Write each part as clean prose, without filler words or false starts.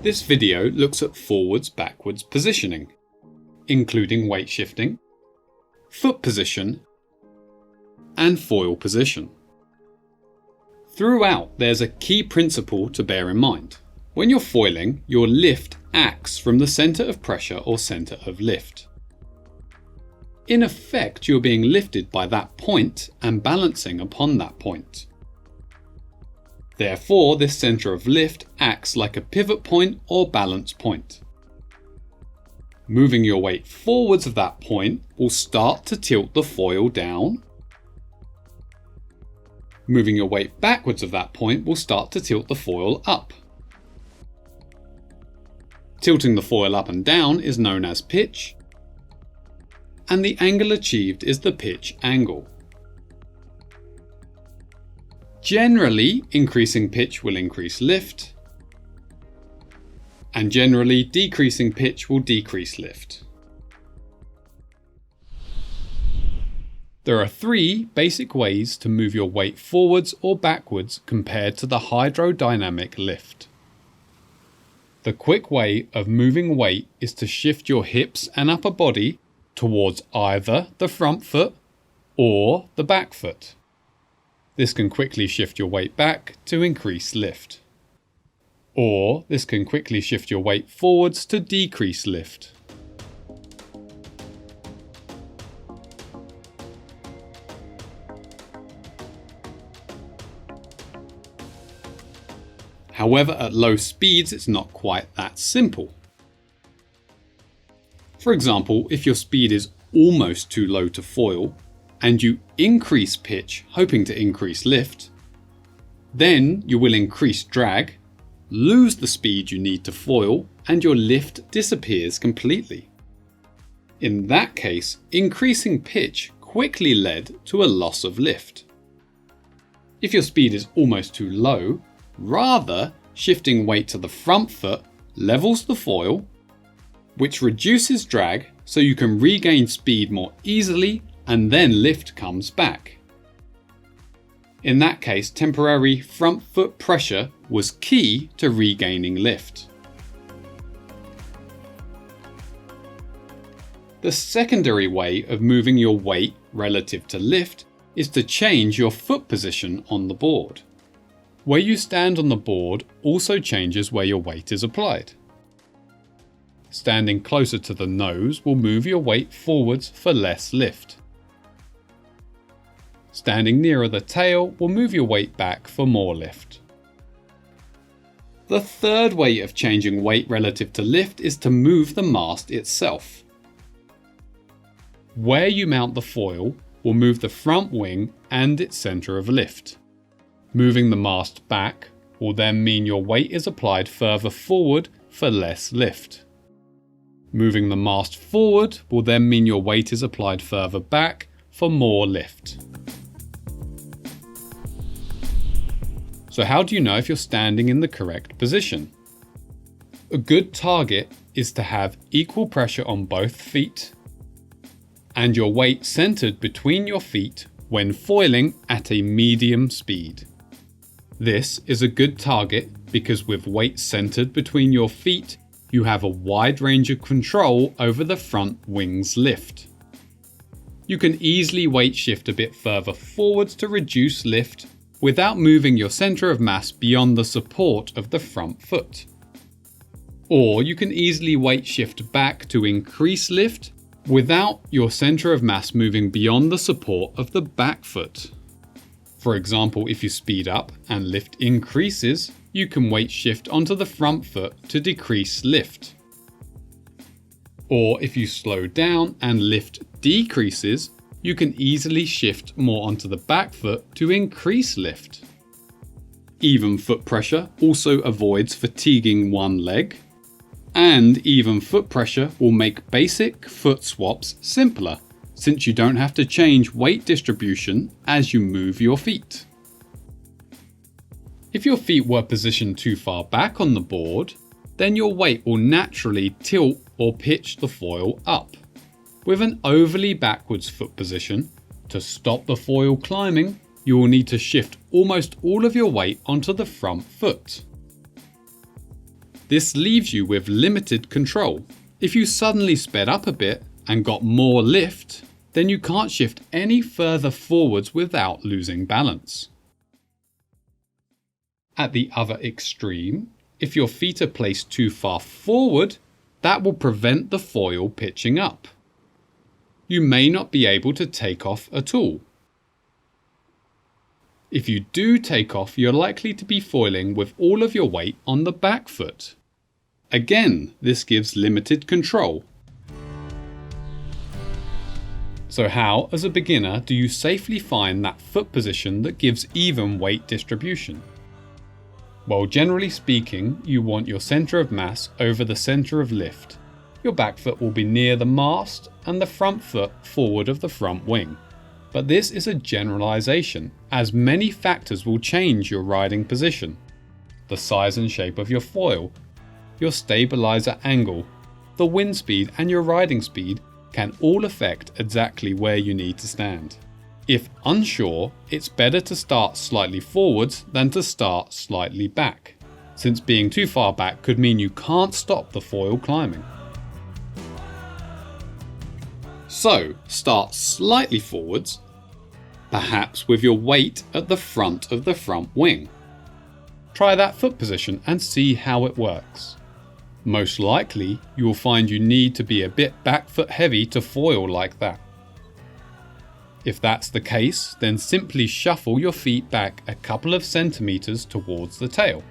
This video looks at forwards-backwards positioning, including weight shifting, foot position, and foil position. Throughout, there's a key principle to bear in mind. When you're foiling, your lift acts from the centre of pressure or centre of lift. In effect, you're being lifted by that point and balancing upon that point. Therefore, this centre of lift acts like a pivot point or balance point. Moving your weight forwards of that point will start to tilt the foil down. Moving your weight backwards of that point will start to tilt the foil up. Tilting the foil up and down is known as pitch, and the angle achieved is the pitch angle. Generally, increasing pitch will increase lift, and generally decreasing pitch will decrease lift. There are three basic ways to move your weight forwards or backwards compared to the hydrodynamic lift. The quick way of moving weight is to shift your hips and upper body towards either the front foot or the back foot. This can quickly shift your weight back to increase lift. Or this can quickly shift your weight forwards to decrease lift. However, at low speeds, it's not quite that simple. For example, if your speed is almost too low to foil, and you increase pitch hoping to increase lift, then you will increase drag, lose the speed you need to foil, and your lift disappears completely. In that case, increasing pitch quickly led to a loss of lift. If your speed is almost too low, rather, shifting weight to the front foot levels the foil, which reduces drag so you can regain speed more easily and then lift comes back. In that case, temporary front foot pressure was key to regaining lift. The secondary way of moving your weight relative to lift is to change your foot position on the board. Where you stand on the board also changes where your weight is applied. Standing closer to the nose will move your weight forwards for less lift. Standing nearer the tail will move your weight back for more lift. The third way of changing weight relative to lift is to move the mast itself. Where you mount the foil will move the front wing and its centre of lift. Moving the mast back will then mean your weight is applied further forward for less lift. Moving the mast forward will then mean your weight is applied further back for more lift. So how do you know if you're standing in the correct position? A good target is to have equal pressure on both feet and your weight centered between your feet when foiling at a medium speed. This is a good target because with weight centered between your feet, you have a wide range of control over the front wing's lift. You can easily weight shift a bit further forwards to reduce lift without moving your center of mass beyond the support of the front foot. Or you can easily weight shift back to increase lift without your center of mass moving beyond the support of the back foot. For example, if you speed up and lift increases, you can weight shift onto the front foot to decrease lift. Or if you slow down and lift decreases, you can easily shift more onto the back foot to increase lift. Even foot pressure also avoids fatiguing one leg, and even foot pressure will make basic foot swaps simpler, since you don't have to change weight distribution as you move your feet. If your feet were positioned too far back on the board, then your weight will naturally tilt or pitch the foil up. With an overly backwards foot position, to stop the foil climbing, you will need to shift almost all of your weight onto the front foot. This leaves you with limited control. If you suddenly sped up a bit and got more lift, then you can't shift any further forwards without losing balance. At the other extreme, if your feet are placed too far forward, that will prevent the foil pitching up. You may not be able to take off at all. If you do take off, you're likely to be foiling with all of your weight on the back foot. Again, this gives limited control. So how, as a beginner, do you safely find that foot position that gives even weight distribution? Well, generally speaking, you want your centre of mass over the centre of lift. Your back foot will be near the mast and the front foot forward of the front wing. But this is a generalisation, as many factors will change your riding position. The size and shape of your foil, your stabiliser angle, the wind speed and your riding speed can all affect exactly where you need to stand. If unsure, it's better to start slightly forwards than to start slightly back, since being too far back could mean you can't stop the foil climbing. So, start slightly forwards, perhaps with your weight at the front of the front wing. Try that foot position and see how it works. Most likely, you will find you need to be a bit back foot heavy to foil like that. If that's the case, then simply shuffle your feet back a couple of centimeters towards the tail.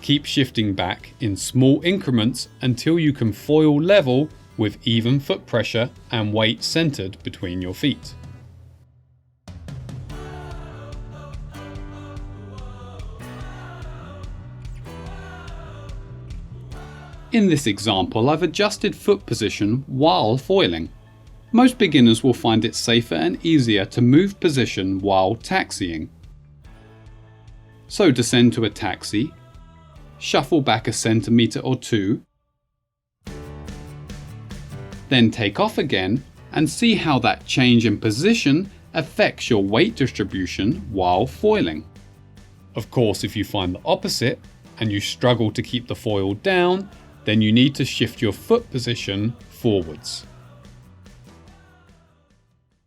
Keep shifting back in small increments until you can foil level with even foot pressure and weight centered between your feet. In this example, I've adjusted foot position while foiling. Most beginners will find it safer and easier to move position while taxiing. So descend to a taxi, shuffle back a centimeter or two, then take off again and see how that change in position affects your weight distribution while foiling. Of course, if you find the opposite and you struggle to keep the foil down, then you need to shift your foot position forwards.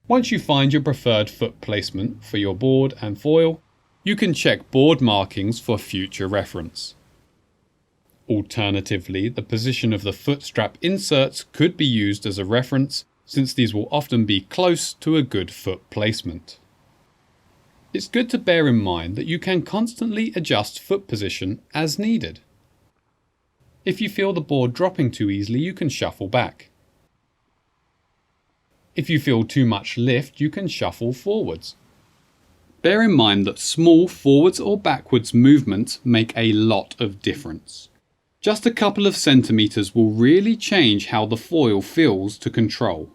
Once you find your preferred foot placement for your board and foil, you can check board markings for future reference. Alternatively, the position of the foot strap inserts could be used as a reference, since these will often be close to a good foot placement. It's good to bear in mind that you can constantly adjust foot position as needed. If you feel the board dropping too easily, you can shuffle back. If you feel too much lift, you can shuffle forwards. Bear in mind that small forwards or backwards movements make a lot of difference. Just a couple of centimeters will really change how the foil feels to control.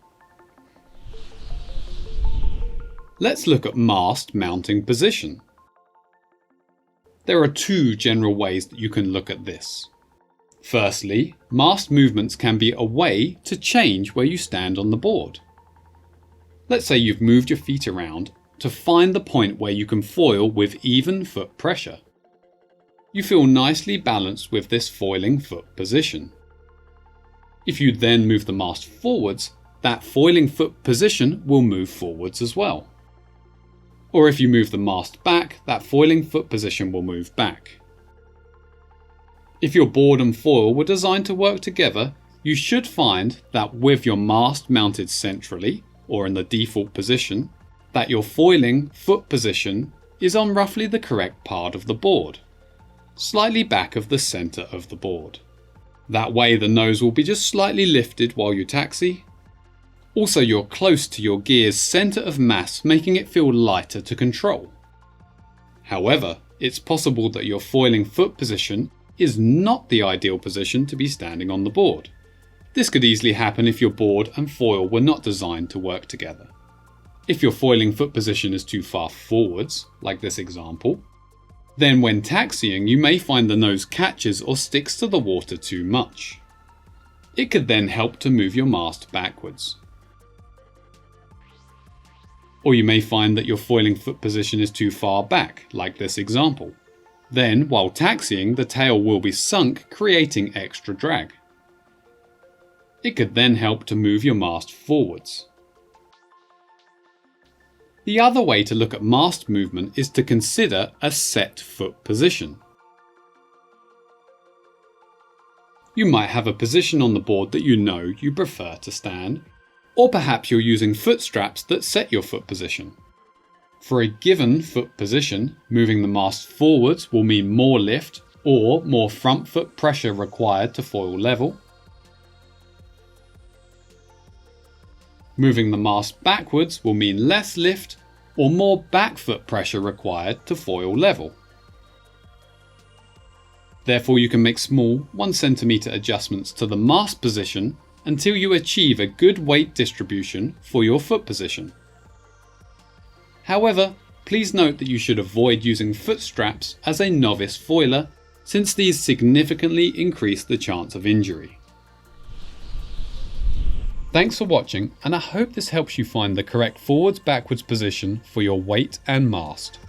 Let's look at mast mounting position. There are two general ways that you can look at this. Firstly, mast movements can be a way to change where you stand on the board. Let's say you've moved your feet around to find the point where you can foil with even foot pressure. You feel nicely balanced with this foiling foot position. If you then move the mast forwards, that foiling foot position will move forwards as well. Or if you move the mast back, that foiling foot position will move back. If your board and foil were designed to work together, you should find that with your mast mounted centrally, or in the default position, that your foiling foot position is on roughly the correct part of the board, slightly back of the centre of the board. That way the nose will be just slightly lifted while you taxi. Also, you're close to your gear's centre of mass, making it feel lighter to control. However, it's possible that your foiling foot position is not the ideal position to be standing on the board. This could easily happen if your board and foil were not designed to work together. If your foiling foot position is too far forwards, like this example, then when taxiing you may find the nose catches or sticks to the water too much. It could then help to move your mast backwards. Or you may find that your foiling foot position is too far back, like this example. Then, while taxiing, the tail will be sunk, creating extra drag. It could then help to move your mast forwards. The other way to look at mast movement is to consider a set foot position. You might have a position on the board that you know you prefer to stand, or perhaps you're using foot straps that set your foot position. For a given foot position, moving the mast forwards will mean more lift or more front foot pressure required to foil level. Moving the mast backwards will mean less lift or more back foot pressure required to foil level. Therefore, you can make small 1 cm adjustments to the mast position until you achieve a good weight distribution for your foot position. However, please note that you should avoid using foot straps as a novice foiler, since these significantly increase the chance of injury. Thanks for watching, and I hope this helps you find the correct forwards-backwards position for your weight and mast.